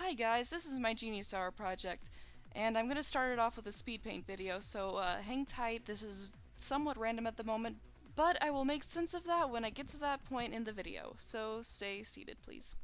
Hi guys, this is my Genius Hour project, and I'm going to start it off with a speed paint video, so hang tight. This is somewhat random at the moment, but I will make sense of that when I get to that point in the video, so stay seated please.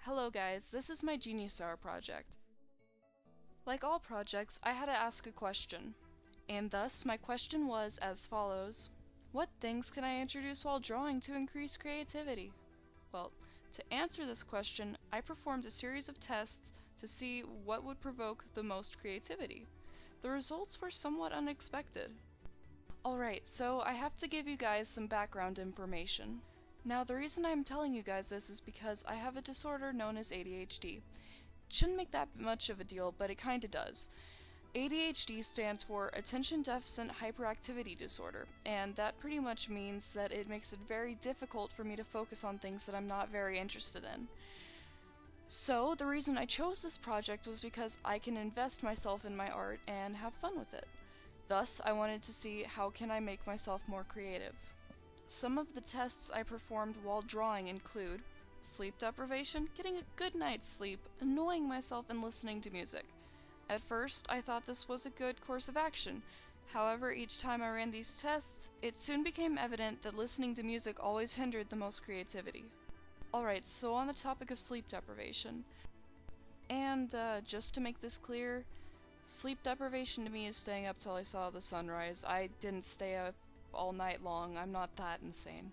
Hello guys, this is my Genius Hour project. Like all projects, I had to ask a question, and thus my question was as follows: what things can I introduce while drawing to increase creativity? Well, to answer this question, I performed a series of tests to see what would provoke the most creativity. The results were somewhat unexpected. Alright, so I have to give you guys some background information. Now, the reason I'm telling you guys this is because I have a disorder known as ADHD. Shouldn't make that much of a deal, but it kinda does. ADHD stands for Attention Deficit Hyperactivity Disorder, and that pretty much means that it makes it very difficult for me to focus on things that I'm not very interested in. So, the reason I chose this project was because I can invest myself in my art and have fun with it. Thus, I wanted to see how can I make myself more creative. Some of the tests I performed while drawing include sleep deprivation, getting a good night's sleep, annoying myself, and listening to music. At first, I thought this was a good course of action. However, each time I ran these tests, it soon became evident that listening to music always hindered the most creativity. Alright, so on the topic of sleep deprivation. And just to make this clear, sleep deprivation to me is staying up till I saw the sunrise. I didn't stay up all night long, I'm not that insane.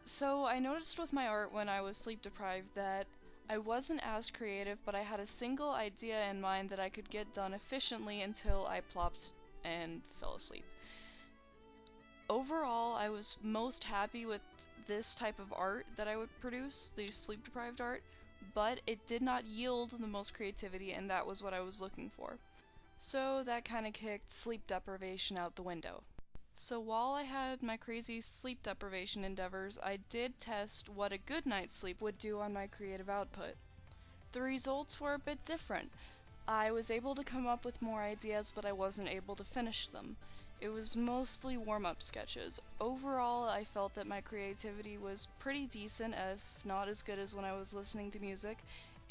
So I noticed with my art when I was sleep deprived that I wasn't as creative, but I had a single idea in mind that I could get done efficiently until I plopped and fell asleep. Overall, I was most happy with this type of art that I would produce, the sleep deprived art, but it did not yield the most creativity, and that was what I was looking for. So that kinda kicked sleep deprivation out the window. So while I had my crazy sleep deprivation endeavors, I did test what a good night's sleep would do on my creative output. The results were a bit different. I was able to come up with more ideas, but I wasn't able to finish them. It was mostly warm-up sketches. Overall, I felt that my creativity was pretty decent, if not as good as when I was listening to music,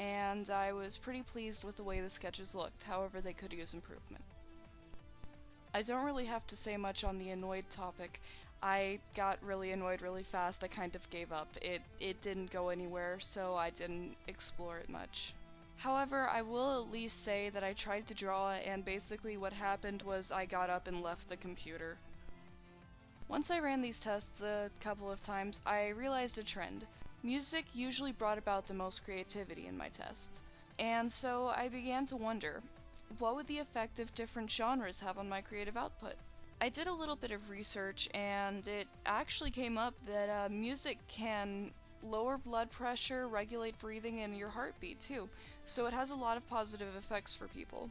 and I was pretty pleased with the way the sketches looked. However, they could use improvement. I don't really have to say much on the annoyed topic. I got really annoyed really fast. I kind of gave up. It didn't go anywhere, so I didn't explore it much. However, I will at least say that I tried to draw, and basically what happened was I got up and left the computer. Once I ran these tests a couple of times, I realized a trend. Music usually brought about the most creativity in my tests. And so I began to wonder, what would the effect of different genres have on my creative output? I did a little bit of research, and it actually came up that music can lower blood pressure, regulate breathing, and your heartbeat too, so it has a lot of positive effects for people.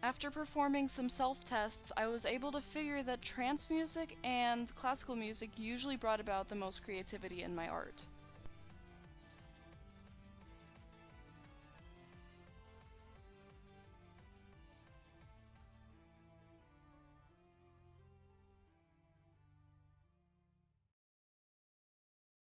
After performing some self-tests, I was able to figure that trance music and classical music usually brought about the most creativity in my art.